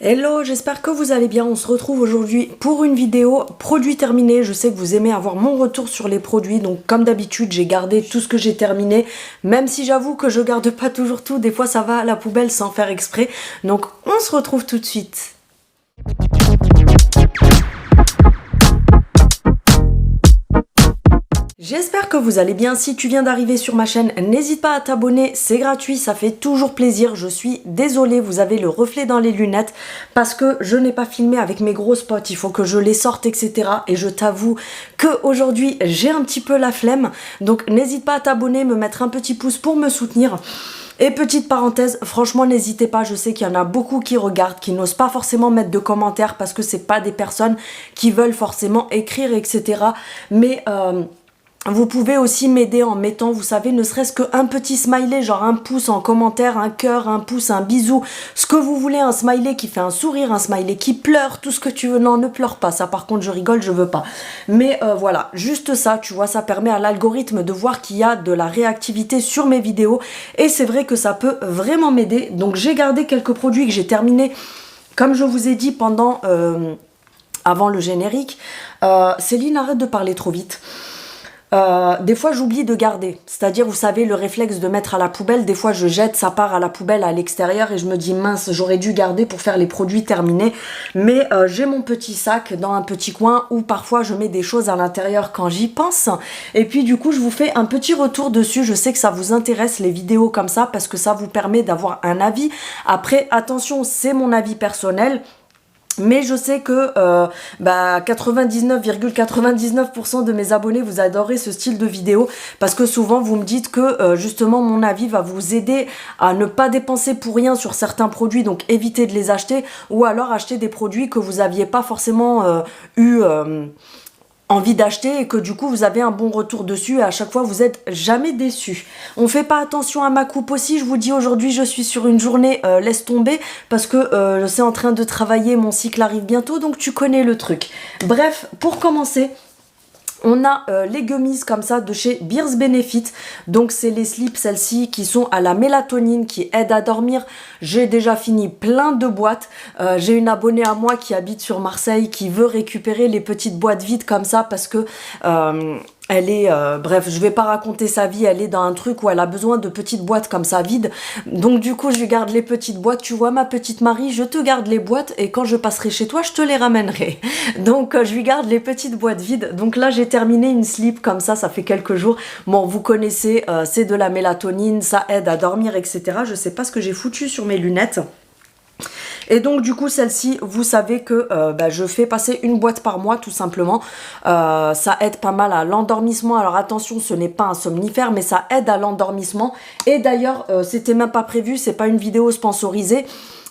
Hello, j'espère que vous allez bien. On se retrouve aujourd'hui pour une vidéo produit terminé. Je sais que vous aimez avoir mon retour sur les produits, donc comme d'habitude, j'ai gardé tout ce que j'ai terminé, même si j'avoue que je garde pas toujours tout. Des fois, ça va à la poubelle sans faire exprès. Donc, on se retrouve tout de suite. J'espère que vous allez bien. Si tu viens d'arriver sur ma chaîne, n'hésite pas à t'abonner, c'est gratuit, ça fait toujours plaisir. Je suis désolée, vous avez le reflet dans les lunettes parce que je n'ai pas filmé avec mes gros spots, il faut que je les sorte, etc. Et je t'avoue qu'aujourd'hui, j'ai un petit peu la flemme. Donc n'hésite pas à t'abonner, me mettre un petit pouce pour me soutenir. Et petite parenthèse, franchement n'hésitez pas, je sais qu'il y en a beaucoup qui regardent, qui n'osent pas forcément mettre de commentaires parce que c'est pas des personnes qui veulent forcément écrire, etc. Mais vous pouvez aussi m'aider en mettant, vous savez, ne serait-ce qu'un petit smiley, genre un pouce en commentaire, un cœur, un pouce, un bisou, ce que vous voulez, un smiley qui fait un sourire, un smiley qui pleure, tout ce que tu veux. Non, ne pleure pas, ça par contre je rigole, je veux pas. Mais voilà, juste ça, tu vois, ça permet à l'algorithme de voir qu'il y a de la réactivité sur mes vidéos et c'est vrai que ça peut vraiment m'aider. Donc j'ai gardé quelques produits que j'ai terminés, comme je vous ai dit pendant, avant le générique. Céline, arrête de parler trop vite. Des fois j'oublie de garder, c'est-à-dire vous savez le réflexe de mettre à la poubelle, des fois je jette, ça part à la poubelle à l'extérieur et je me dis mince, j'aurais dû garder pour faire les produits terminés, mais j'ai mon petit sac dans un petit coin où parfois je mets des choses à l'intérieur quand j'y pense et puis du coup je vous fais un petit retour dessus. Je sais que ça vous intéresse les vidéos comme ça parce que ça vous permet d'avoir un avis. Après attention, c'est mon avis personnel. Mais je sais que 99,99% de mes abonnés, vous adorez ce style de vidéo parce que souvent vous me dites que justement mon avis va vous aider à ne pas dépenser pour rien sur certains produits, donc évitez de les acheter ou alors acheter des produits que vous n'aviez pas forcément eu envie d'acheter et que du coup vous avez un bon retour dessus et à chaque fois vous êtes jamais déçus. On fait pas attention à ma coupe aussi, je vous dis aujourd'hui je suis sur une journée laisse tomber parce que je suis en train de travailler, mon cycle arrive bientôt donc tu connais le truc. Bref, pour commencer, on a les gummies comme ça de chez Beers Benefit, donc c'est les slips, celles-ci qui sont à la mélatonine qui aident à dormir. J'ai déjà fini plein de boîtes, j'ai une abonnée à moi qui habite sur Marseille qui veut récupérer les petites boîtes vides comme ça parce que elle est, bref, je vais pas raconter sa vie, elle est dans un truc où elle a besoin de petites boîtes comme ça vides. Donc du coup, je lui garde les petites boîtes. Tu vois, ma petite Marie, je te garde les boîtes et quand je passerai chez toi, je te les ramènerai. Donc je lui garde les petites boîtes vides. Donc là, j'ai terminé une slip comme ça fait quelques jours. Bon, vous connaissez, c'est de la mélatonine, ça aide à dormir, etc. Je sais pas ce que j'ai foutu sur mes lunettes. Et donc du coup celle-ci, vous savez que je fais passer une boîte par mois tout simplement. Ça aide pas mal à l'endormissement. Alors attention, ce n'est pas un somnifère, mais ça aide à l'endormissement. Et d'ailleurs, c'était même pas prévu, c'est pas une vidéo sponsorisée.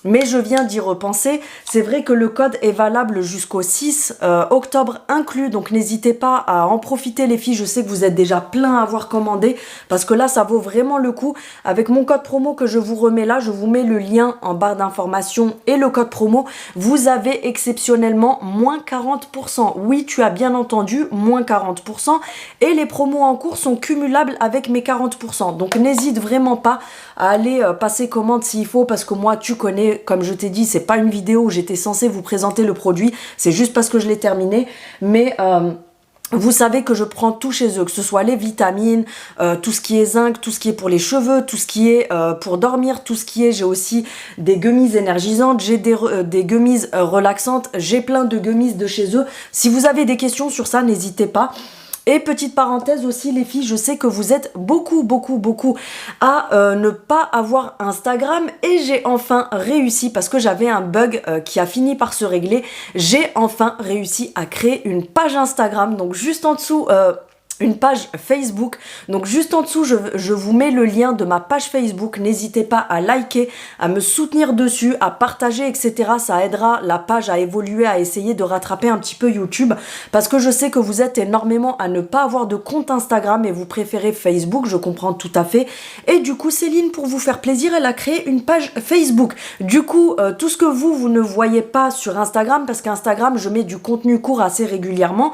Mais je viens d'y repenser, c'est vrai que le code est valable jusqu'au 6 octobre inclus, donc n'hésitez pas à en profiter les filles, je sais que vous êtes déjà plein à avoir commandé, parce que là ça vaut vraiment le coup. Avec mon code promo que je vous remets là, je vous mets le lien en barre d'information et le code promo, vous avez exceptionnellement moins 40%. Oui, tu as bien entendu, moins 40%, et les promos en cours sont cumulables avec mes 40%, donc n'hésite vraiment pas à aller passer commande s'il faut, parce que moi tu connais, comme je t'ai dit, c'est pas une vidéo où j'étais censée vous présenter le produit, c'est juste parce que je l'ai terminé, mais vous savez que je prends tout chez eux, que ce soit les vitamines, tout ce qui est zinc, tout ce qui est pour les cheveux, tout ce qui est pour dormir, tout ce qui est, j'ai aussi des gummies énergisantes, j'ai des gummies relaxantes, j'ai plein de gummies de chez eux. Si vous avez des questions sur ça, n'hésitez pas. Et petite parenthèse aussi les filles, je sais que vous êtes beaucoup à ne pas avoir Instagram et j'ai enfin réussi, parce que j'avais un bug qui a fini par se régler, j'ai enfin réussi à créer une page Instagram, donc juste en dessous une page Facebook, donc juste en dessous je vous mets le lien de ma page Facebook, n'hésitez pas à liker, à me soutenir dessus, à partager, etc. Ça aidera la page à évoluer, à essayer de rattraper un petit peu YouTube, parce que je sais que vous êtes énormément à ne pas avoir de compte Instagram et vous préférez Facebook, je comprends tout à fait. Et du coup Céline, pour vous faire plaisir, elle a créé une page Facebook. Du coup tout ce que vous ne voyez pas sur Instagram, parce qu'Instagram je mets du contenu court assez régulièrement,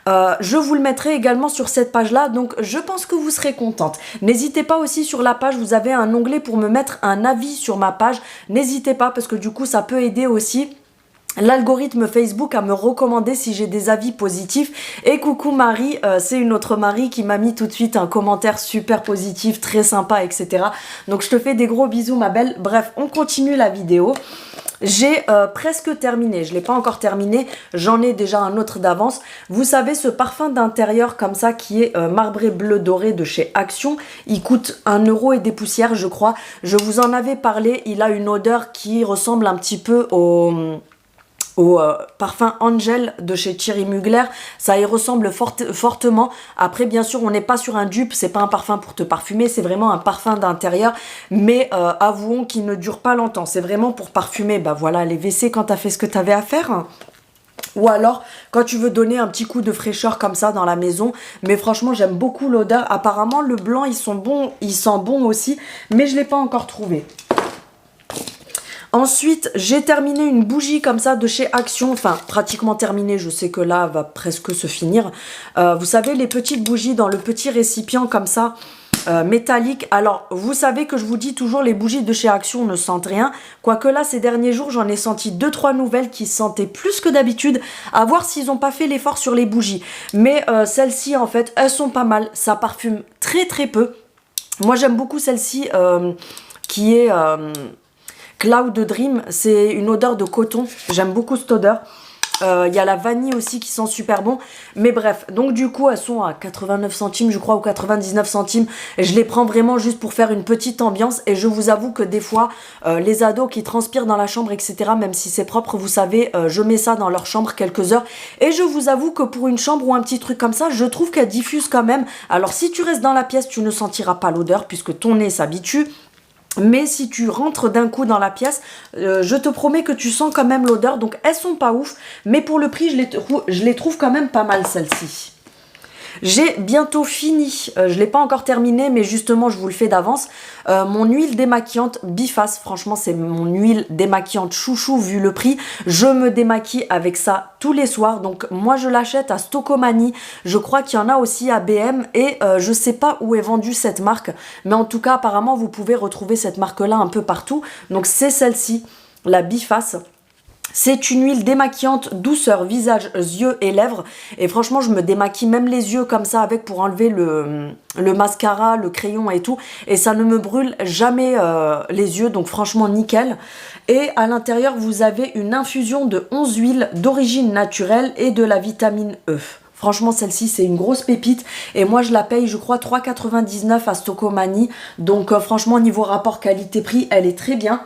je vous le mettrai également sur cette page-là, donc je pense que vous serez contente. N'hésitez pas aussi sur la page, vous avez un onglet pour me mettre un avis sur ma page. N'hésitez pas parce que du coup, ça peut aider aussi l'algorithme Facebook à me recommander si j'ai des avis positifs. Et coucou Marie, c'est une autre Marie qui m'a mis tout de suite un commentaire super positif, très sympa, etc. Donc je te fais des gros bisous ma belle. Bref, on continue la vidéo. J'ai presque terminé, je ne l'ai pas encore terminé, j'en ai déjà un autre d'avance. Vous savez, ce parfum d'intérieur comme ça qui est marbré bleu doré de chez Action, il coûte 1 € et des poussières je crois. Je vous en avais parlé, il a une odeur qui ressemble un petit peu au parfum Angel de chez Thierry Mugler, ça y ressemble fortement. Après bien sûr on n'est pas sur un dupe, c'est pas un parfum pour te parfumer, c'est vraiment un parfum d'intérieur, mais avouons qu'il ne dure pas longtemps, c'est vraiment pour parfumer, bah voilà, les WC quand t'as fait ce que t'avais à faire. Ou alors quand tu veux donner un petit coup de fraîcheur comme ça dans la maison. Mais franchement j'aime beaucoup l'odeur. Apparemment le blanc il sent bon aussi, mais je l'ai pas encore trouvé. Ensuite, j'ai terminé une bougie comme ça de chez Action. Enfin, pratiquement terminée. Je sais que là, elle va presque se finir. Vous savez, les petites bougies dans le petit récipient comme ça, métallique. Alors, vous savez que je vous dis toujours, les bougies de chez Action ne sentent rien. Quoique là, ces derniers jours, j'en ai senti 2-3 nouvelles qui sentaient plus que d'habitude. À voir s'ils n'ont pas fait l'effort sur les bougies. Mais celles-ci, en fait, elles sont pas mal. Ça parfume très très peu. Moi, j'aime beaucoup celle-ci qui est... Cloud Dream, c'est une odeur de coton. J'aime beaucoup cette odeur. Il y a la vanille aussi qui sent super bon. Mais bref, donc du coup, elles sont à 89 centimes, je crois, ou 99 centimes. Et je les prends vraiment juste pour faire une petite ambiance. Et je vous avoue que des fois, les ados qui transpirent dans la chambre, etc., même si c'est propre, vous savez, je mets ça dans leur chambre quelques heures. Et je vous avoue que pour une chambre ou un petit truc comme ça, je trouve qu'elle diffuse quand même. Alors si tu restes dans la pièce, tu ne sentiras pas l'odeur puisque ton nez s'habitue. Mais si tu rentres d'un coup dans la pièce, je te promets que tu sens quand même l'odeur. Donc elles sont pas ouf, mais pour le prix, je les trouve quand même pas mal celles-ci. J'ai bientôt fini, je ne l'ai pas encore terminé, mais justement je vous le fais d'avance, mon huile démaquillante Biface. Franchement c'est mon huile démaquillante chouchou vu le prix. Je me démaquille avec ça tous les soirs, donc moi je l'achète à Stocomanie, je crois qu'il y en a aussi à BM et je sais pas où est vendue cette marque, mais en tout cas apparemment vous pouvez retrouver cette marque là un peu partout. Donc c'est celle-ci, la Biface. C'est une huile démaquillante douceur, visage, yeux et lèvres. Et franchement, je me démaquille même les yeux comme ça avec pour enlever le mascara, le crayon et tout. Et ça ne me brûle jamais les yeux, donc franchement nickel. Et à l'intérieur, vous avez une infusion de 11 huiles d'origine naturelle et de la vitamine E. Franchement, celle-ci, c'est une grosse pépite. Et moi, je la paye, je crois, 3,99 € à Stocomanie. Donc franchement, niveau rapport qualité-prix, elle est très bien.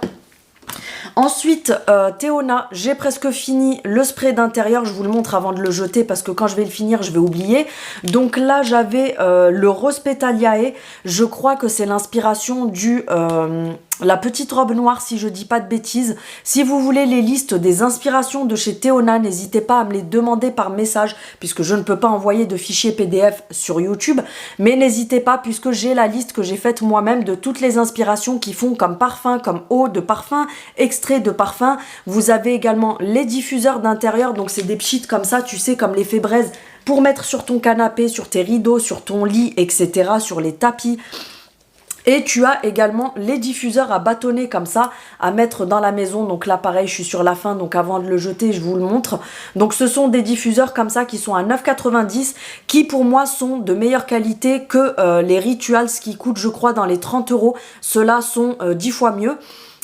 Ensuite, Théona, j'ai presque fini le spray d'intérieur. Je vous le montre avant de le jeter parce que quand je vais le finir, je vais oublier. Donc là, j'avais le Rose Petaliae. Je crois que c'est l'inspiration du... la petite robe noire, si je dis pas de bêtises. Si vous voulez les listes des inspirations de chez Théona, n'hésitez pas à me les demander par message, puisque je ne peux pas envoyer de fichiers PDF sur YouTube. Mais n'hésitez pas, puisque j'ai la liste que j'ai faite moi-même de toutes les inspirations qui font comme parfum, comme eau de parfum, extrait de parfum. Vous avez également les diffuseurs d'intérieur, donc c'est des pchites comme ça, tu sais, comme l'effet braise, pour mettre sur ton canapé, sur tes rideaux, sur ton lit, etc., sur les tapis. Et tu as également les diffuseurs à bâtonner comme ça, à mettre dans la maison. Donc là, pareil, je suis sur la fin, donc avant de le jeter, je vous le montre. Donc ce sont des diffuseurs comme ça qui sont à 9,90 €, qui pour moi sont de meilleure qualité que les Rituals qui coûtent, je crois, dans les 30 €. Ceux-là sont 10 fois mieux.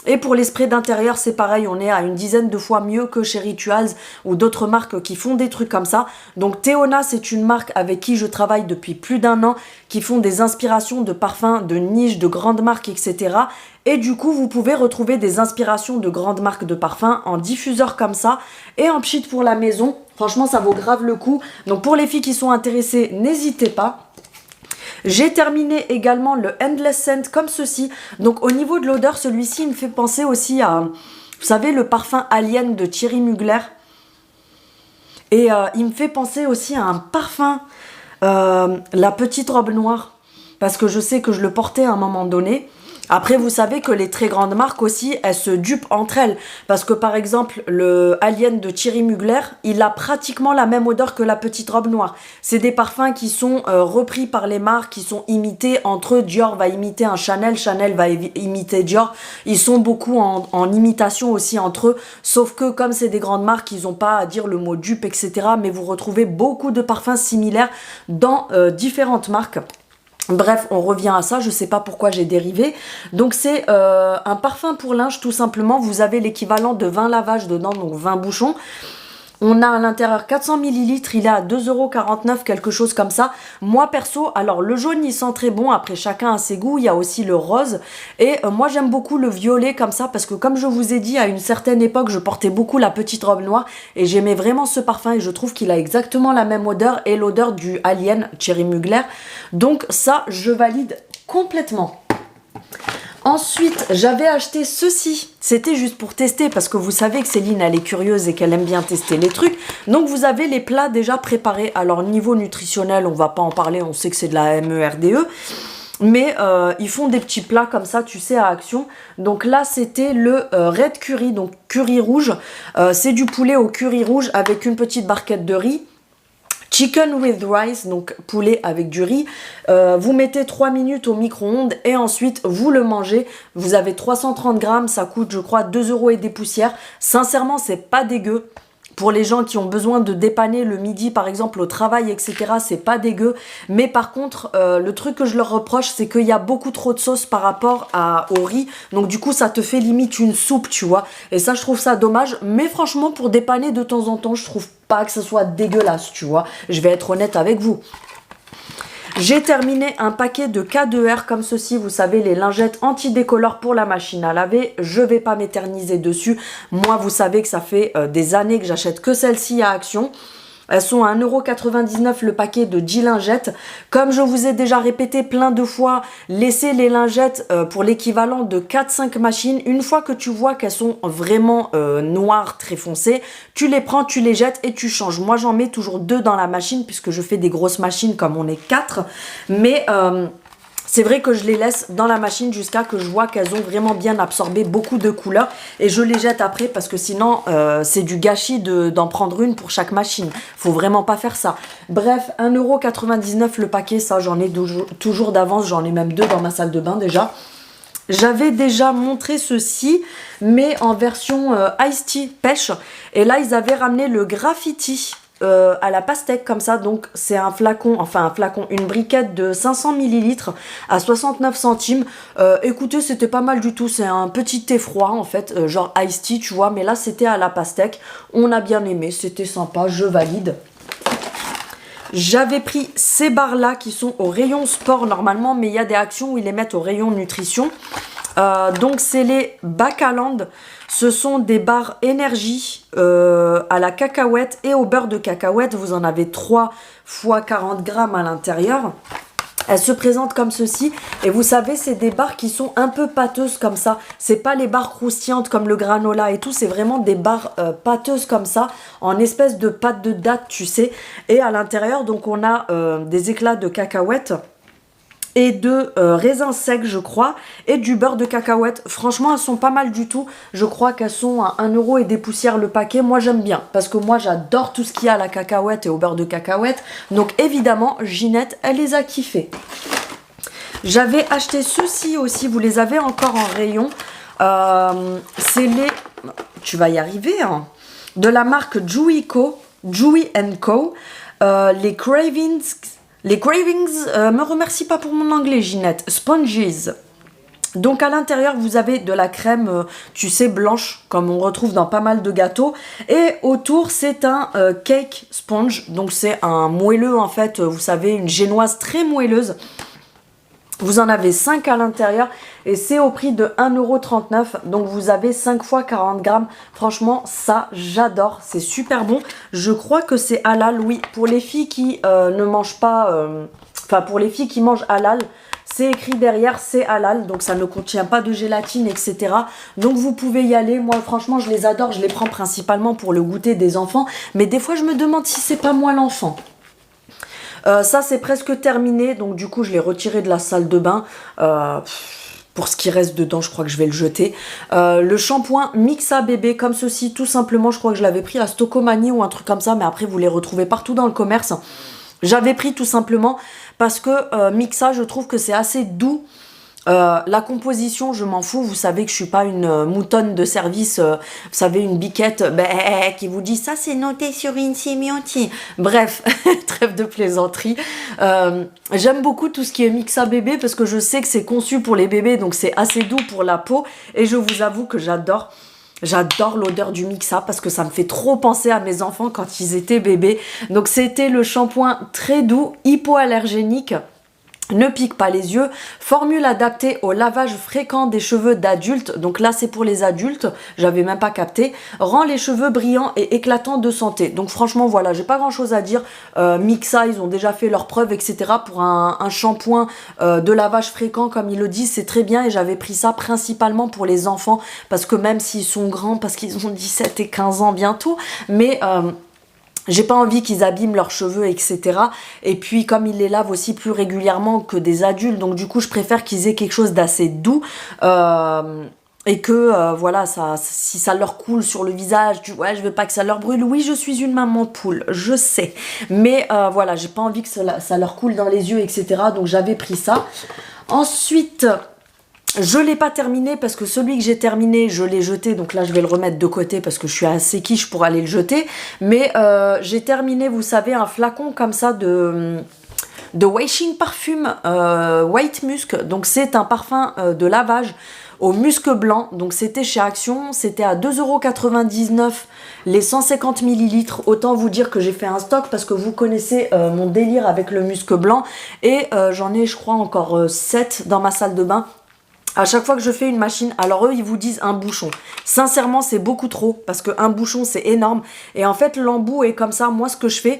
Et pour les sprays d'intérieur, c'est pareil, on est à une dizaine de fois mieux que chez Rituals ou d'autres marques qui font des trucs comme ça. Donc Théona, c'est une marque avec qui je travaille depuis plus d'1 an, qui font des inspirations de parfums, de niches, de grandes marques, etc. Et du coup, vous pouvez retrouver des inspirations de grandes marques de parfums en diffuseur comme ça et en pchit pour la maison. Franchement, ça vaut grave le coup. Donc pour les filles qui sont intéressées, n'hésitez pas. J'ai terminé également le Endless Scent comme ceci. Donc au niveau de l'odeur, celui-ci me fait penser aussi à, vous savez, le parfum Alien de Thierry Mugler. Et il me fait penser aussi à un parfum, la petite robe noire. Parce que je sais que je le portais à un moment donné. Après, vous savez que les très grandes marques aussi, elles se dupent entre elles. Parce que par exemple, le Alien de Thierry Mugler, il a pratiquement la même odeur que la petite robe noire. C'est des parfums qui sont repris par les marques, qui sont imités entre eux. Dior va imiter un Chanel, Chanel va imiter Dior. Ils sont beaucoup en imitation aussi entre eux. Sauf que comme c'est des grandes marques, ils n'ont pas à dire le mot dupe, etc. Mais vous retrouvez beaucoup de parfums similaires dans différentes marques. Bref, on revient à ça, je sais pas pourquoi j'ai dérivé. Donc c'est un parfum pour linge tout simplement. Vous avez l'équivalent de 20 lavages dedans, donc 20 bouchons. On a à l'intérieur 400 ml, il est à 2,49 €, quelque chose comme ça. Moi perso, alors le jaune il sent très bon, après chacun a ses goûts, il y a aussi le rose. Et moi j'aime beaucoup le violet comme ça, parce que comme je vous ai dit, à une certaine époque, je portais beaucoup la petite robe noire. Et j'aimais vraiment ce parfum et je trouve qu'il a exactement la même odeur et l'odeur du Alien Thierry Mugler. Donc ça, je valide complètement. Ensuite, j'avais acheté ceci. C'était juste pour tester parce que vous savez que Céline, elle est curieuse et qu'elle aime bien tester les trucs. Donc, vous avez les plats déjà préparés. Alors, niveau nutritionnel, on va pas en parler. On sait que c'est de la MERDE. Mais ils font des petits plats comme ça, tu sais, à Action. Donc là, c'était le Red Curry, donc curry rouge. C'est du poulet au curry rouge avec une petite barquette de riz. Chicken with rice, donc poulet avec du riz. Vous mettez 3 minutes au micro-ondes et ensuite vous le mangez. Vous avez 330 grammes, ça coûte je crois 2 € et des poussières. Sincèrement, c'est pas dégueu. Pour les gens qui ont besoin de dépanner le midi par exemple au travail, etc., c'est pas dégueu. Mais par contre, le truc que je leur reproche, c'est qu'il y a beaucoup trop de sauce par rapport au riz. Donc du coup, ça te fait limite une soupe, tu vois. Et ça, je trouve ça dommage. Mais franchement, pour dépanner de temps en temps, je trouve pas que ça soit dégueulasse, tu vois. Je vais être honnête avec vous. J'ai terminé un paquet de K2R comme ceci, vous savez, les lingettes anti-décolores pour la machine à laver. Je vais pas m'éterniser dessus. Moi, vous savez que ça fait des années que j'achète que celle-ci à Action. Elles sont à 1,99 € le paquet de 10 lingettes. Comme je vous ai déjà répété plein de fois, laissez les lingettes pour l'équivalent de 4-5 machines. Une fois que tu vois qu'elles sont vraiment noires, très foncées, tu les prends, tu les jettes et tu changes. Moi, j'en mets toujours 2 dans la machine puisque je fais des grosses machines comme on est 4. Mais c'est vrai que je les laisse dans la machine jusqu'à que je vois qu'elles ont vraiment bien absorbé beaucoup de couleurs. Et je les jette après parce que sinon, c'est du gâchis d'en prendre une pour chaque machine. Faut vraiment pas faire ça. Bref, 1,99 € le paquet. Ça, j'en ai toujours d'avance. J'en ai même 2 dans ma salle de bain déjà. J'avais déjà montré ceci, mais en version Ice Tea pêche. Et là, ils avaient ramené le graffiti à la pastèque comme ça. Donc c'est un flacon, une briquette de 500 ml à 69 centimes. Écoutez, c'était pas mal du tout. C'est un petit thé froid en fait, genre Ice Tea, tu vois. Mais là, c'était à la pastèque. On a bien aimé, c'était sympa, je valide. J'avais pris ces barres-là qui sont au rayon sport normalement, mais il y a des actions où ils les mettent au rayon nutrition. Donc c'est les Bacaland. Ce sont des barres énergie à la cacahuète et au beurre de cacahuète. Vous en avez 3 fois 40 grammes à l'intérieur. Elles se présentent comme ceci. Et vous savez, c'est des barres qui sont un peu pâteuses comme ça. C'est pas les barres croustillantes comme le granola et tout. C'est vraiment des barres pâteuses comme ça, en espèce de pâte de date, tu sais. Et à l'intérieur, donc on a des éclats de cacahuètes et de raisins secs, je crois, et du beurre de cacahuète. Franchement, elles sont pas mal du tout. Je crois qu'elles sont à 1 € et des poussières le paquet. Moi, j'aime bien, parce que moi, j'adore tout ce qu'il y a à la cacahuète et au beurre de cacahuète. Donc, évidemment, Ginette, elle les a kiffés. J'avais acheté ceux-ci aussi, vous les avez encore en rayon. C'est les... Tu vas y arriver, hein. De la marque Jouy Co. Les Cravings... Les Cravings, me remercie pas pour mon anglais, Ginette. Sponges. Donc à l'intérieur, vous avez de la crème, tu sais, blanche, comme on retrouve dans pas mal de gâteaux. Et autour, c'est un cake sponge. Donc c'est un moelleux, en fait, vous savez, une génoise très moelleuse. Vous en avez 5 à l'intérieur et c'est au prix de 1,39 €. Donc vous avez 5 fois 40 grammes. Franchement, ça, j'adore. C'est super bon. Je crois que c'est halal, oui. Pour les filles qui ne mangent pas... pour les filles qui mangent halal, c'est écrit derrière, c'est halal. Donc ça ne contient pas de gélatine, etc. Donc vous pouvez y aller. Moi, franchement, je les adore. Je les prends principalement pour le goûter des enfants. Mais des fois, je me demande si c'est pas moi l'enfant. Ça c'est presque terminé, donc du coup je l'ai retiré de la salle de bain. Pour ce qui reste dedans, je crois que je vais le jeter. Le shampoing Mixa Bébé, comme ceci, tout simplement. Je crois que je l'avais pris à Stocomanie ou un truc comme ça, mais après, vous les retrouvez partout dans le commerce. J'avais pris tout simplement parce que Mixa, je trouve que c'est assez doux. La composition, je m'en fous. Vous savez que je suis pas une moutonne de service. Vous savez, une biquette qui vous dit ça, c'est noté sur une sémiotique. Bref, trêve de plaisanterie. J'aime beaucoup tout ce qui est Mixa Bébé parce que je sais que c'est conçu pour les bébés, donc c'est assez doux pour la peau. Et je vous avoue que j'adore. J'adore l'odeur du Mixa parce que ça me fait trop penser à mes enfants quand ils étaient bébés. Donc c'était le shampoing très doux, hypoallergénique. Ne pique pas les yeux, formule adaptée au lavage fréquent des cheveux d'adultes, donc là c'est pour les adultes, j'avais même pas capté, rend les cheveux brillants et éclatants de santé. Donc franchement voilà, j'ai pas grand chose à dire, Mixa ils ont déjà fait leurs preuves etc. Pour un shampoing de lavage fréquent comme ils le disent, c'est très bien et j'avais pris ça principalement pour les enfants parce que même s'ils sont grands, parce qu'ils ont 17 et 15 ans bientôt, mais... j'ai pas envie qu'ils abîment leurs cheveux, etc. Et puis, comme ils les lavent aussi plus régulièrement que des adultes, donc du coup, je préfère qu'ils aient quelque chose d'assez doux. Et que, voilà, si ça leur coule sur le visage, ouais, je veux pas que ça leur brûle. Oui, je suis une maman poule, je sais. Mais voilà, j'ai pas envie que ça leur coule dans les yeux, etc. Donc, j'avais pris ça. Ensuite... je l'ai pas terminé parce que celui que j'ai terminé, je l'ai jeté. Donc là, je vais le remettre de côté parce que je suis assez quiche pour aller le jeter. Mais j'ai terminé, vous savez, un flacon comme ça de Washing Parfum White Musk. Donc c'est un parfum de lavage au musc blanc. Donc c'était chez Action. C'était à 2,99 € les 150 ml. Autant vous dire que j'ai fait un stock parce que vous connaissez mon délire avec le musc blanc. Et j'en ai, je crois, encore 7 dans ma salle de bain. À chaque fois que je fais une machine, alors eux, ils vous disent un bouchon. Sincèrement, c'est beaucoup trop parce qu'un bouchon, c'est énorme. Et en fait, l'embout est comme ça. Moi, ce que je fais,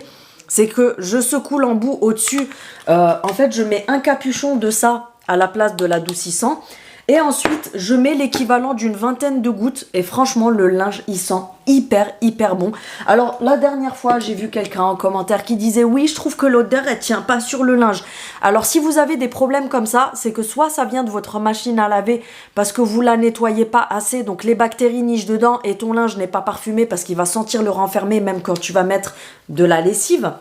c'est que je secoue l'embout au-dessus. En fait, je mets un capuchon de ça à la place de l'adoucissant. Et ensuite, je mets l'équivalent d'une vingtaine de gouttes. Et franchement, le linge, il sent hyper bon. Alors, la dernière fois, j'ai vu quelqu'un en commentaire qui disait « Oui, je trouve que l'odeur, elle tient pas sur le linge. » Alors, si vous avez des problèmes comme ça, c'est que soit ça vient de votre machine à laver parce que vous la nettoyez pas assez, donc les bactéries nichent dedans et ton linge n'est pas parfumé parce qu'il va sentir le renfermer même quand tu vas mettre de la lessive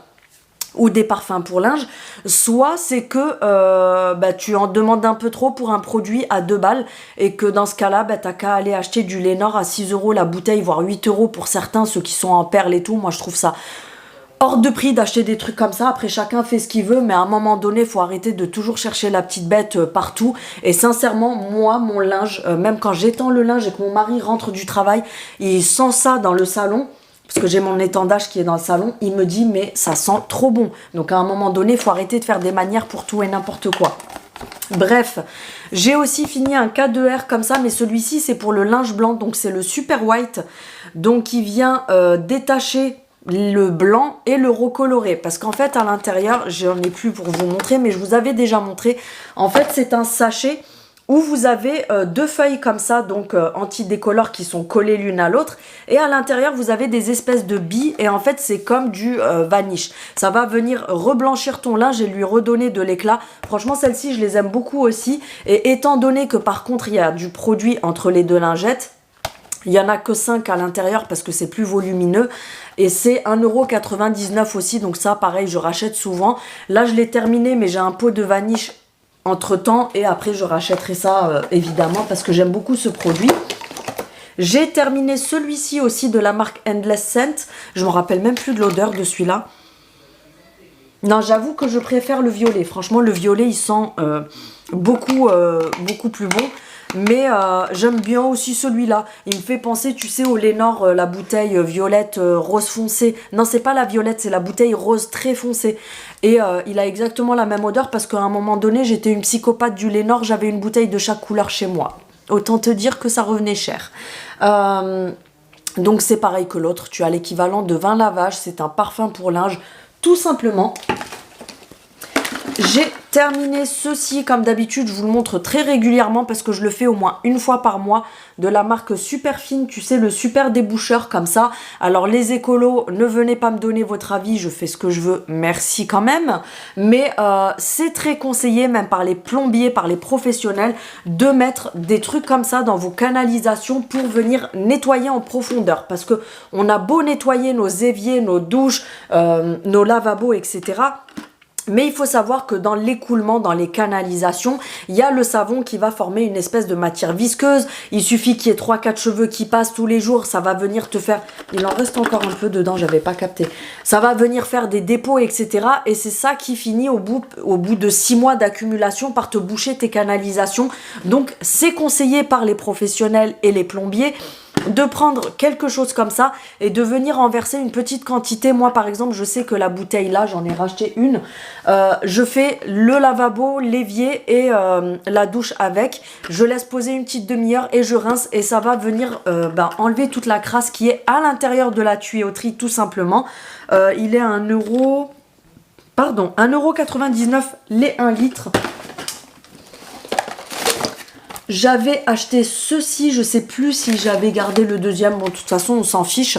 ou des parfums pour linge, soit c'est que tu en demandes un peu trop pour un produit à 2 balles et que dans ce cas-là, t'as qu'à aller acheter du Lénore à 6 € la bouteille, voire 8 € pour certains, ceux qui sont en perles et tout. Moi, je trouve ça hors de prix d'acheter des trucs comme ça. Après, chacun fait ce qu'il veut, mais à un moment donné, il faut arrêter de toujours chercher la petite bête partout. Et sincèrement, moi, mon linge, même quand j'étends le linge et que mon mari rentre du travail, il sent ça dans le salon, parce que j'ai mon étendage qui est dans le salon, il me dit mais ça sent trop bon. Donc à un moment donné, il faut arrêter de faire des manières pour tout et n'importe quoi. Bref, j'ai aussi fini un K2R comme ça, mais celui-ci c'est pour le linge blanc, donc c'est le Super White. Donc il vient détacher le blanc et le recolorer. Parce qu'en fait à l'intérieur, j'en ai plus pour vous montrer, mais je vous avais déjà montré. En fait c'est un sachet où vous avez 2 feuilles comme ça, donc anti-décolores qui sont collées l'une à l'autre. Et à l'intérieur, vous avez des espèces de billes. Et en fait, c'est comme du vanish. Ça va venir reblanchir ton linge et lui redonner de l'éclat. Franchement, celles-ci, je les aime beaucoup aussi. Et étant donné que par contre, il y a du produit entre les 2 lingettes, il n'y en a que 5 à l'intérieur parce que c'est plus volumineux. Et c'est 1,99 € aussi. Donc ça, pareil, je rachète souvent. Là, je l'ai terminé, mais j'ai un pot de vanish entre temps et après je rachèterai ça évidemment parce que j'aime beaucoup ce produit. J'ai terminé celui-ci aussi de la marque Endless Scent. Je me rappelle même plus de l'odeur de celui-là. Non, j'avoue que je préfère le violet. Franchement, le violet il sent beaucoup plus bon. Mais j'aime bien aussi celui-là. Il me fait penser, tu sais, au Lénore, la bouteille violette rose foncé. Non, c'est pas la violette, c'est la bouteille rose très foncée. Et il a exactement la même odeur parce qu'à un moment donné, j'étais une psychopathe du Lénore. J'avais une bouteille de chaque couleur chez moi. Autant te dire que ça revenait cher. Donc c'est pareil que l'autre. Tu as l'équivalent de 20 lavages. C'est un parfum pour linge. Tout simplement, j'ai terminer ceci, comme d'habitude, je vous le montre très régulièrement parce que je le fais au moins une fois par mois, de la marque Superfine, tu sais, le super déboucheur comme ça. Alors les écolos, ne venez pas me donner votre avis, je fais ce que je veux, merci quand même. Mais c'est très conseillé, même par les plombiers, par les professionnels, de mettre des trucs comme ça dans vos canalisations pour venir nettoyer en profondeur. Parce que on a beau nettoyer nos éviers, nos douches, nos lavabos, etc. Mais il faut savoir que dans l'écoulement, dans les canalisations, il y a le savon qui va former une espèce de matière visqueuse. Il suffit qu'il y ait 3-4 cheveux qui passent tous les jours, ça va venir te faire... Il en reste encore un peu dedans, j'avais pas capté. Ça va venir faire des dépôts, etc. Et c'est ça qui finit au bout de 6 mois d'accumulation par te boucher tes canalisations. Donc c'est conseillé par les professionnels et les plombiers de prendre quelque chose comme ça et de venir en verser une petite quantité. Moi par exemple, je sais que la bouteille là, j'en ai racheté une, je fais le lavabo, l'évier et la douche avec, je laisse poser une petite demi-heure et je rince et ça va venir enlever toute la crasse qui est à l'intérieur de la tuyauterie tout simplement. Il est à 1,99 € les 1 litre. J'avais acheté ceci, je sais plus si j'avais gardé le deuxième, bon de toute façon on s'en fiche.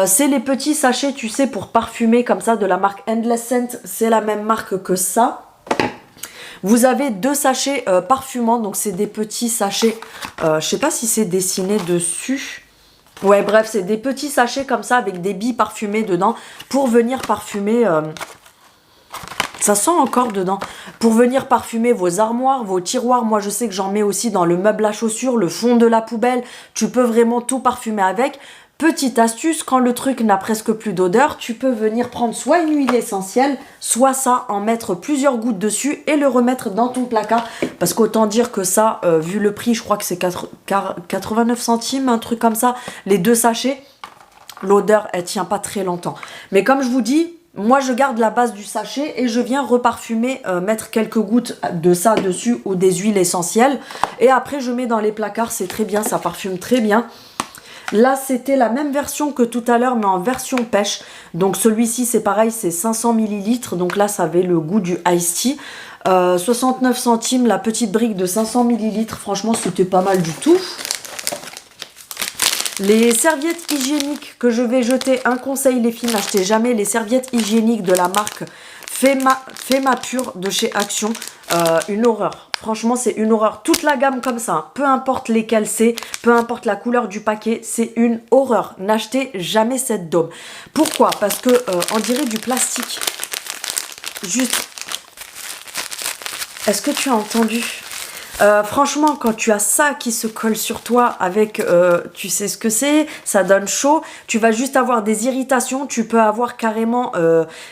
C'est les petits sachets, tu sais, pour parfumer comme ça de la marque Endless Scent, c'est la même marque que ça. Vous avez 2 sachets parfumants, donc c'est des petits sachets, je sais pas si c'est dessiné dessus. Ouais bref, c'est des petits sachets comme ça avec des billes parfumées dedans pour venir parfumer... Ça sent encore dedans. Pour venir parfumer vos armoires, vos tiroirs. Moi, je sais que j'en mets aussi dans le meuble à chaussures, le fond de la poubelle. Tu peux vraiment tout parfumer avec. Petite astuce, quand le truc n'a presque plus d'odeur, tu peux venir prendre soit une huile essentielle, soit ça, en mettre plusieurs gouttes dessus et le remettre dans ton placard. Parce qu'autant dire que ça, vu le prix, je crois que c'est 89 centimes, un truc comme ça, les 2 sachets, l'odeur, elle tient pas très longtemps. Mais comme je vous dis... Moi, je garde la base du sachet et je viens reparfumer, mettre quelques gouttes de ça dessus ou des huiles essentielles. Et après, je mets dans les placards, c'est très bien, ça parfume très bien. Là, c'était la même version que tout à l'heure, mais en version pêche. Donc, celui-ci, c'est pareil, c'est 500 ml. Donc là, ça avait le goût du Ice Tea. 69 centimes, la petite brique de 500 ml. Franchement, c'était pas mal du tout. Les serviettes hygiéniques que je vais jeter, un conseil les filles, n'achetez jamais les serviettes hygiéniques de la marque Fema Pure de chez Action. Une horreur. Franchement, c'est une horreur. Toute la gamme comme ça, peu importe lesquelles c'est, peu importe la couleur du paquet, c'est une horreur. N'achetez jamais cette daube. Pourquoi? Parce que on dirait du plastique. Juste. Est-ce que tu as entendu? Franchement, quand tu as ça qui se colle sur toi avec, tu sais ce que c'est, ça donne chaud, tu vas juste avoir des irritations, tu peux avoir carrément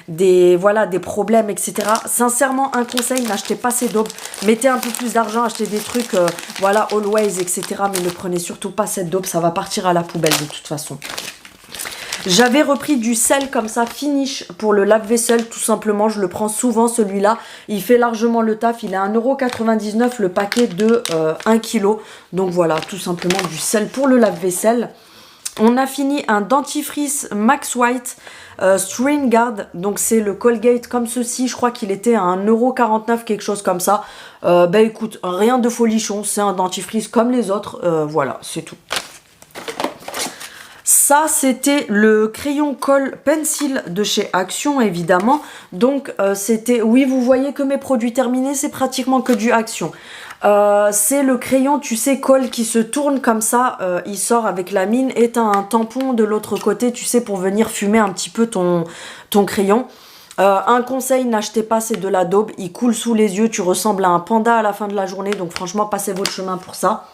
des problèmes, etc. Sincèrement, un conseil, n'achetez pas ces daubes, mettez un peu plus d'argent, achetez des trucs, Always, etc. Mais ne prenez surtout pas cette daube, ça va partir à la poubelle de toute façon. J'avais repris du sel comme ça, finish, pour le lave-vaisselle, tout simplement. Je le prends souvent, celui-là. Il fait largement le taf. Il est à 1,99 € le paquet de 1 kg. Donc voilà, tout simplement du sel pour le lave-vaisselle. On a fini un dentifrice Max White String Guard. Donc c'est le Colgate comme ceci. Je crois qu'il était à 1,49 €, quelque chose comme ça. Écoute, rien de folichon. C'est un dentifrice comme les autres. Voilà, c'est tout. Ça, c'était le crayon colle pencil de chez Action, évidemment. Donc, c'était... Oui, vous voyez que mes produits terminés, c'est pratiquement que du Action. C'est le crayon, tu sais, colle qui se tourne comme ça. Il sort avec la mine et t'as un tampon de l'autre côté, tu sais, pour venir fumer un petit peu ton crayon. Un conseil, n'achetez pas, c'est de la daube. Il coule sous les yeux, tu ressembles à un panda à la fin de la journée. Donc, franchement, passez votre chemin pour ça.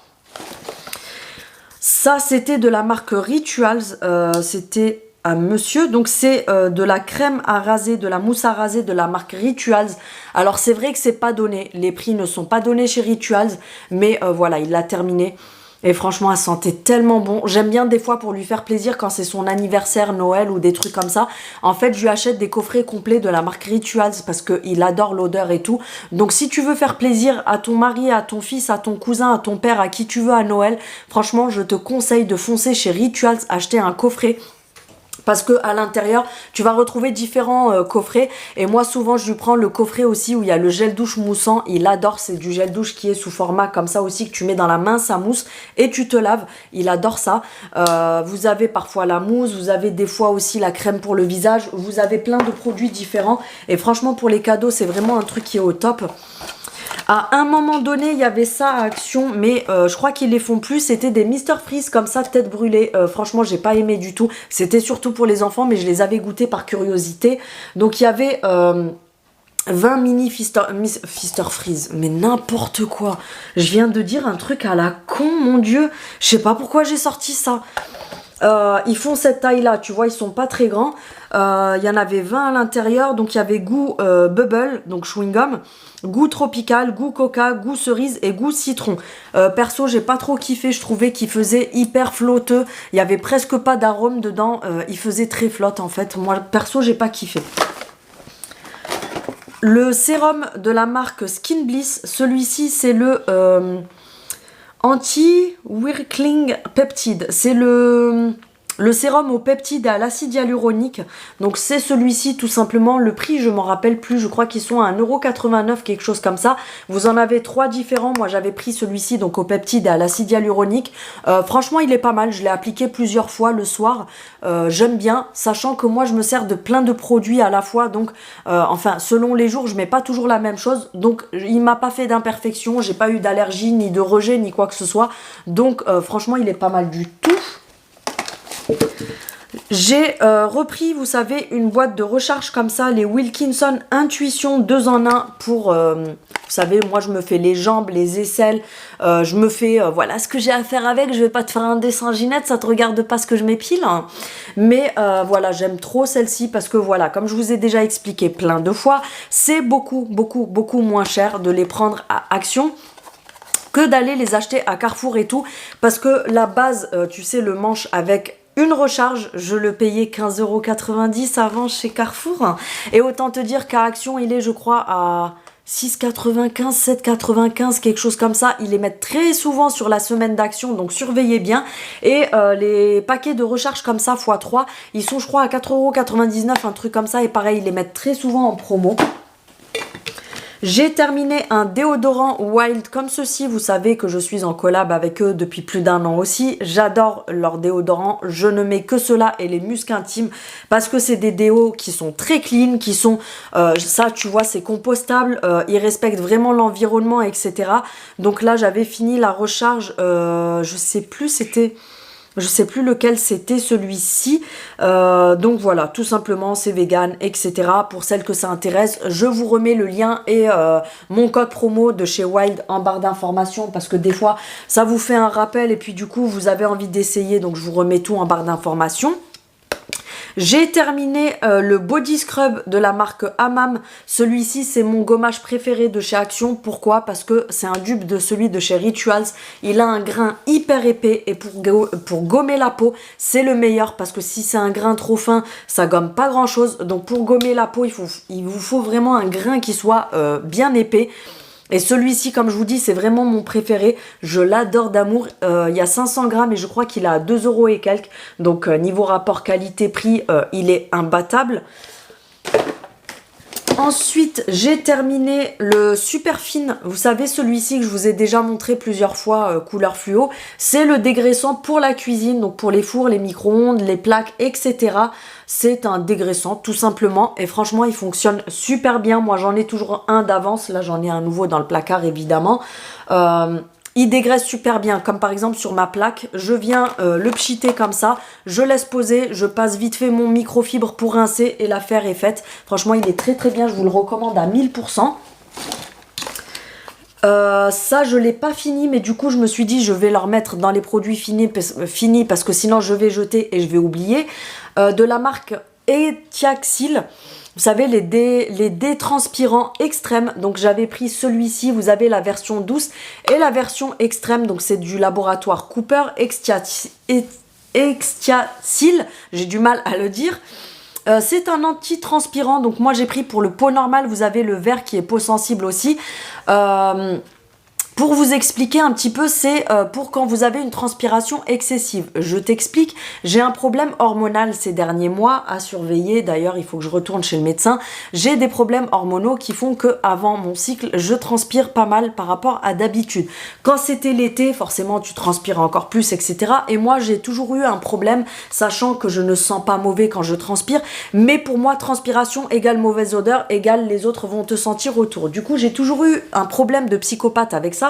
Ça, c'était de la marque Rituals, c'était à monsieur. Donc, c'est de la crème à raser, de la mousse à raser de la marque Rituals. Alors, c'est vrai que c'est pas donné. Les prix ne sont pas donnés chez Rituals. Mais voilà, il l'a terminé. Et franchement, elle sentait tellement bon. J'aime bien des fois pour lui faire plaisir quand c'est son anniversaire, Noël ou des trucs comme ça. En fait, je lui achète des coffrets complets de la marque Rituals parce qu'il adore l'odeur et tout. Donc, si tu veux faire plaisir à ton mari, à ton fils, à ton cousin, à ton père, à qui tu veux à Noël, franchement, je te conseille de foncer chez Rituals, acheter un coffret. Parce que à l'intérieur, tu vas retrouver différents coffrets. Et moi, souvent, je lui prends le coffret aussi où il y a le gel douche moussant. Il adore, c'est du gel douche qui est sous format comme ça aussi, que tu mets dans la main, ça mousse et tu te laves. Il adore ça. Vous avez parfois la mousse, vous avez des fois aussi la crème pour le visage. Vous avez plein de produits différents. Et franchement, pour les cadeaux, c'est vraiment un truc qui est au top. À un moment donné, il y avait ça à Action, mais je crois qu'ils les font plus. C'était des Mr Freeze comme ça, tête brûlée. Franchement, j'ai pas aimé du tout. C'était surtout pour les enfants, mais je les avais goûtés par curiosité. Donc, il y avait 20 mini Fister Freeze. Mais n'importe quoi. Je viens de dire un truc à la con, mon Dieu. Je sais pas pourquoi j'ai sorti ça. Ils font cette taille là, tu vois, ils sont pas très grands. Il y en avait 20 à l'intérieur, donc il y avait goût bubble, donc chewing gum, goût tropical, goût coca, goût cerise et goût citron. Perso, j'ai pas trop kiffé, je trouvais qu'il faisait hyper flotteux, il y avait presque pas d'arôme dedans, il faisait très flotte en fait. Moi perso, j'ai pas kiffé. Le sérum de la marque Skin Bliss, celui-ci c'est le anti-wrinkling peptide. C'est le sérum au peptide et à l'acide hyaluronique. Donc c'est celui-ci tout simplement. Le prix, je m'en rappelle plus. Je crois qu'ils sont à 1,89 €, quelque chose comme ça. Vous en avez 3 différents. Moi, j'avais pris celui-ci, donc au peptide et à l'acide hyaluronique. Franchement, il est pas mal. Je l'ai appliqué plusieurs fois le soir. J'aime bien, sachant que moi, je me sers de plein de produits à la fois. Donc, enfin, selon les jours, je mets pas toujours la même chose. Donc, il m'a pas fait d'imperfection. J'ai pas eu d'allergie, ni de rejet, ni quoi que ce soit. Donc, franchement, il est pas mal du tout. J'ai repris, vous savez, une boîte de recharge comme ça, les Wilkinson Intuition 2 en 1 pour, vous savez, moi je me fais les jambes, les aisselles, je me fais, voilà ce que j'ai à faire avec. Je vais pas te faire un dessin Ginette, ça te regarde pas ce que je m'épile, hein. Mais voilà, j'aime trop celle-ci parce que voilà, comme je vous ai déjà expliqué plein de fois, c'est beaucoup moins cher de les prendre à Action que d'aller les acheter à Carrefour et tout, parce que la base, tu sais, le manche avec une recharge, je le payais 15,90 € avant chez Carrefour. Et autant te dire qu'à Action, il est, je crois, à 6,95, 7,95, quelque chose comme ça. Ils les mettent très souvent sur la semaine d'Action, donc surveillez bien. Et les paquets de recharge comme ça, x3, ils sont, je crois, à 4,99 €, un truc comme ça. Et pareil, ils les mettent très souvent en promo. J'ai terminé un déodorant Wild comme ceci. Vous savez que je suis en collab avec eux depuis plus d'1 an aussi. J'adore leur déodorant. Je ne mets que cela et les muscs intimes parce que c'est des déos qui sont très clean, qui sont, ça tu vois, c'est compostable. Ils respectent vraiment l'environnement, etc. Donc là, j'avais fini la recharge. Je sais plus, c'était... Je sais plus lequel c'était celui-ci. Donc voilà, tout simplement, c'est vegan, etc. Pour celles que ça intéresse, je vous remets le lien et mon code promo de chez Wild en barre d'informations parce que des fois, ça vous fait un rappel et puis du coup, vous avez envie d'essayer. Donc je vous remets tout en barre d'informations. J'ai terminé le body scrub de la marque Hammam. Celui-ci, c'est mon gommage préféré de chez Action. Pourquoi? Parce que c'est un dupe de celui de chez Rituals. Il a un grain hyper épais et pour gommer la peau, c'est le meilleur parce que si c'est un grain trop fin, ça gomme pas grand-chose. Donc pour gommer la peau, il vous faut vraiment un grain qui soit bien épais. Et celui-ci, comme je vous dis, c'est vraiment mon préféré. Je l'adore d'amour. Il y a 500 grammes et je crois qu'il est à 2 € et quelques. Donc, niveau rapport qualité-prix, il est imbattable. Ensuite, j'ai terminé le Super Fine. Vous savez, celui-ci que je vous ai déjà montré plusieurs fois, couleur fluo. C'est le dégraissant pour la cuisine, donc pour les fours, les micro-ondes, les plaques, etc. C'est un dégraissant, tout simplement. Et franchement, il fonctionne super bien. Moi, j'en ai toujours un d'avance. Là, j'en ai un nouveau dans le placard, évidemment. Il dégraisse super bien, comme par exemple sur ma plaque, je viens le pchiter comme ça, je laisse poser, je passe vite fait mon microfibre pour rincer et l'affaire est faite. Franchement, il est très bien, je vous le recommande à 1000%. Ça, je l'ai pas fini, mais du coup, je me suis dit, je vais leur mettre dans les produits finis parce que sinon, je vais jeter et je vais oublier. De la marque Etiaxil. Vous savez, les détranspirants extrêmes. Donc, j'avais pris celui-ci. Vous avez la version douce et la version extrême. Donc, c'est du laboratoire Cooper Extiacil. J'ai du mal à le dire. C'est un anti-transpirant. Donc, moi, j'ai pris pour le pot normal. Vous avez le vert qui est peau sensible aussi. Pour vous expliquer un petit peu, c'est pour quand vous avez une transpiration excessive. Je t'explique, j'ai un problème hormonal ces derniers mois à surveiller. D'ailleurs, il faut que je retourne chez le médecin. J'ai des problèmes hormonaux qui font que avant mon cycle, je transpire pas mal par rapport à d'habitude. Quand c'était l'été, forcément, tu transpires encore plus, etc. Et moi, j'ai toujours eu un problème, sachant que je ne sens pas mauvais quand je transpire. Mais pour moi, transpiration égale mauvaise odeur, égale les autres vont te sentir autour. Du coup, j'ai toujours eu un problème de psychopathe avec ça.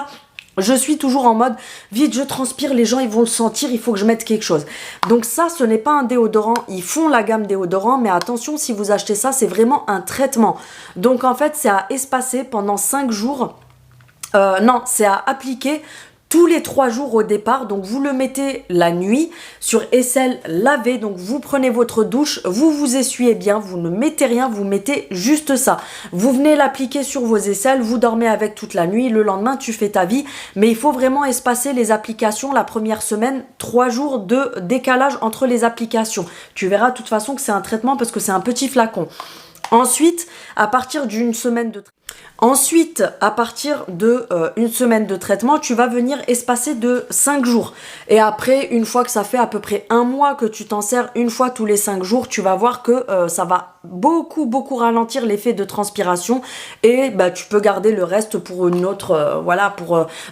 Je suis toujours en mode, vite je transpire, les gens ils vont le sentir, il faut que je mette quelque chose. Donc ça, ce n'est pas un déodorant, ils font la gamme déodorant, mais attention, si vous achetez ça, c'est vraiment un traitement. Donc en fait, c'est à espacer pendant 5 jours. Non, c'est à appliquer tous les 3 jours au départ. Donc vous le mettez la nuit sur aisselle lavée. Donc vous prenez votre douche, vous vous essuyez bien, vous ne mettez rien, vous mettez juste ça. Vous venez l'appliquer sur vos aisselles, vous dormez avec toute la nuit, le lendemain tu fais ta vie. Mais il faut vraiment espacer les applications la première semaine, 3 jours de décalage entre les applications. Tu verras de toute façon que c'est un traitement parce que c'est un petit flacon. Ensuite, à partir d'une semaine de une semaine de traitement, tu vas venir espacer de 5 jours. Et après, une fois que ça fait à peu près 1 mois que tu t'en sers une fois tous les 5 jours, tu vas voir que ça va beaucoup ralentir l'effet de transpiration. Et bah, tu peux garder le reste pour une autre,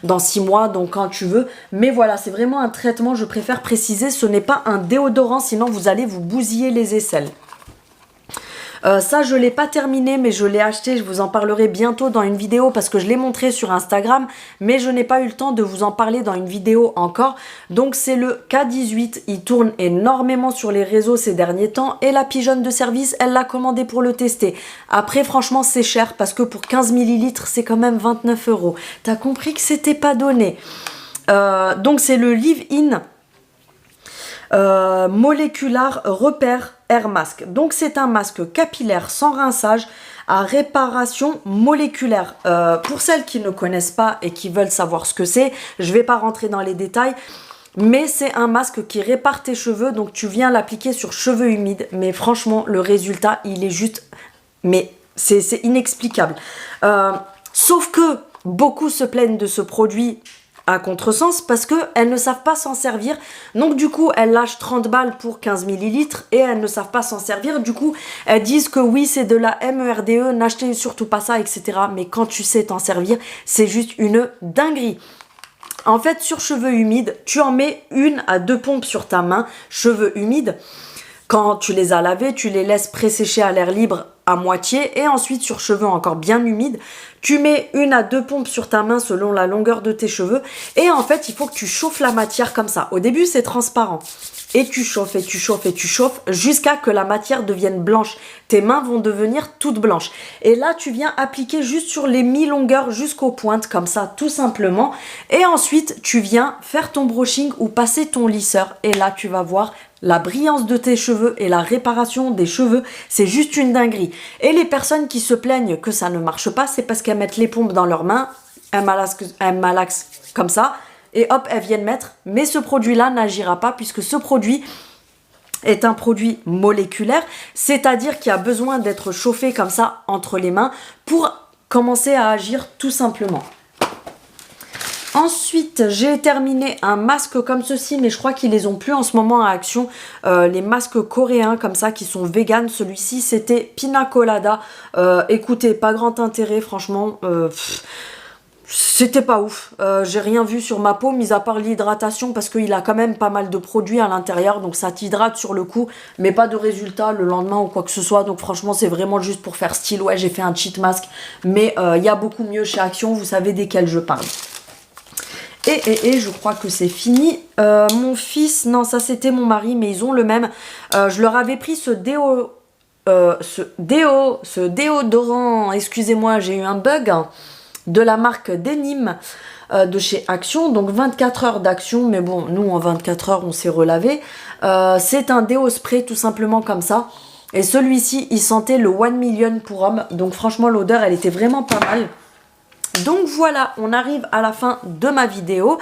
dans 6 mois, donc quand tu veux. Mais voilà, c'est vraiment un traitement, je préfère préciser, ce n'est pas un déodorant, sinon vous allez vous bousiller les aisselles. Ça, je ne l'ai pas terminé, mais je l'ai acheté. Je vous en parlerai bientôt dans une vidéo parce que je l'ai montré sur Instagram, mais je n'ai pas eu le temps de vous en parler dans une vidéo encore. Donc, c'est le K18. Il tourne énormément sur les réseaux ces derniers temps et la pigeonne de service, elle l'a commandé pour le tester. Après, franchement, c'est cher parce que pour 15 ml, c'est quand même 29 €. T'as compris que c'était pas donné. Donc, c'est le Live-In Molecular Repair Air Mask. Donc c'est un masque capillaire sans rinçage à réparation moléculaire. Pour celles qui ne connaissent pas et qui veulent savoir ce que c'est, je ne vais pas rentrer dans les détails, mais c'est un masque qui répare tes cheveux. Donc tu viens l'appliquer sur cheveux humides, mais franchement le résultat il est juste, mais c'est inexplicable. Sauf que beaucoup se plaignent de ce produit à contresens parce qu'elles ne savent pas s'en servir. Donc du coup, elles lâchent 30 balles pour 15 ml et elles ne savent pas s'en servir. Du coup, elles disent que oui, c'est de la MERDE, n'achetez surtout pas ça, etc. Mais quand tu sais t'en servir, c'est juste une dinguerie. En fait, sur cheveux humides, tu en mets 1 à 2 pompes sur ta main, cheveux humides. Quand tu les as lavés, tu les laisses présécher à l'air libre à moitié et ensuite sur cheveux encore bien humides, tu mets 1 à 2 pompes sur ta main selon la longueur de tes cheveux et en fait il faut que tu chauffes la matière comme ça. Au début c'est transparent et tu chauffes et tu chauffes et tu chauffes jusqu'à que la matière devienne blanche. Tes mains vont devenir toutes blanches et là tu viens appliquer juste sur les mi-longueurs jusqu'aux pointes comme ça tout simplement et ensuite tu viens faire ton brushing ou passer ton lisseur et là tu vas voir la brillance de tes cheveux et la réparation des cheveux, c'est juste une dinguerie. Et les personnes qui se plaignent que ça ne marche pas, c'est parce qu'elles mettent les pompes dans leurs mains, elles malaxent comme ça, et hop, elles viennent mettre. Mais ce produit-là n'agira pas puisque ce produit est un produit moléculaire, c'est-à-dire qu'il a besoin d'être chauffé comme ça entre les mains pour commencer à agir tout simplement. Ensuite, j'ai terminé un masque comme ceci, mais je crois qu'ils les ont plus en ce moment à Action. Les masques coréens comme ça qui sont vegan. Celui-ci, c'était Pina Colada. Écoutez, pas grand intérêt, franchement. C'était pas ouf. J'ai rien vu sur ma peau, mis à part l'hydratation, parce qu'il a quand même pas mal de produits à l'intérieur. Donc ça t'hydrate sur le coup, mais pas de résultat le lendemain ou quoi que ce soit. Donc franchement, c'est vraiment juste pour faire style. Ouais, j'ai fait un cheat mask, mais il y a beaucoup mieux chez Action. Vous savez desquels je parle. Et je crois que c'est fini. Mon fils, non ça c'était mon mari, mais ils ont le même. Je leur avais pris ce déodorant, excusez-moi j'ai eu un bug, hein, de la marque Denim de chez Action. Donc 24 heures d'Action, mais bon nous en 24 heures on s'est relavé. C'est un déo spray tout simplement comme ça. Et celui-ci il sentait le 1 million pour homme. Donc franchement l'odeur elle était vraiment pas mal. Donc voilà, on arrive à la fin de ma vidéo.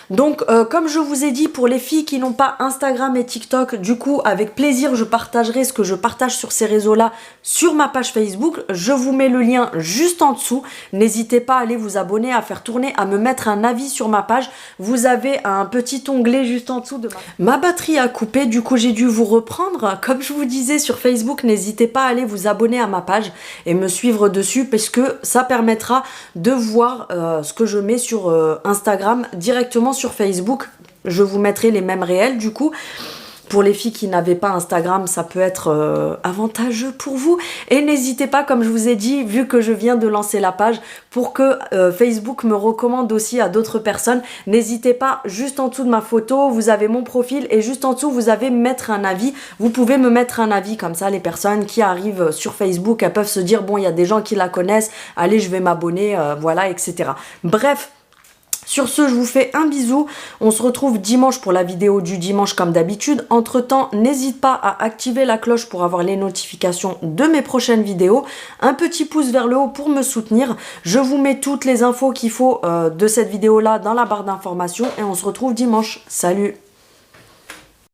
Donc comme je vous ai dit, pour les filles qui n'ont pas Instagram et TikTok, du coup avec plaisir je partagerai ce que je partage sur ces réseaux là sur ma page Facebook. Je vous mets le lien juste en dessous. N'hésitez pas à aller vous abonner, à faire tourner, à me mettre un avis sur ma page. Vous avez un petit onglet juste en dessous de ma batterie a coupé, du coup j'ai dû vous reprendre. Comme je vous disais sur Facebook, n'hésitez pas à aller vous abonner à ma page et me suivre dessus parce que ça permettra de voir ce que je mets sur Instagram directement sur Facebook. Je vous mettrai les mêmes réels du coup. Pour les filles qui n'avaient pas Instagram, ça peut être avantageux pour vous. Et n'hésitez pas, comme je vous ai dit, vu que je viens de lancer la page, pour que Facebook me recommande aussi à d'autres personnes, n'hésitez pas, juste en dessous de ma photo, vous avez mon profil et juste en dessous, vous avez mettre un avis. Vous pouvez me mettre un avis, comme ça, les personnes qui arrivent sur Facebook, elles peuvent se dire, bon, il y a des gens qui la connaissent, allez, je vais m'abonner, voilà, etc. Bref. Sur ce, je vous fais un bisou. On se retrouve dimanche pour la vidéo du dimanche comme d'habitude. Entre temps, n'hésite pas à activer la cloche pour avoir les notifications de mes prochaines vidéos. Un petit pouce vers le haut pour me soutenir. Je vous mets toutes les infos qu'il faut de cette vidéo là dans la barre d'informations et on se retrouve dimanche. Salut!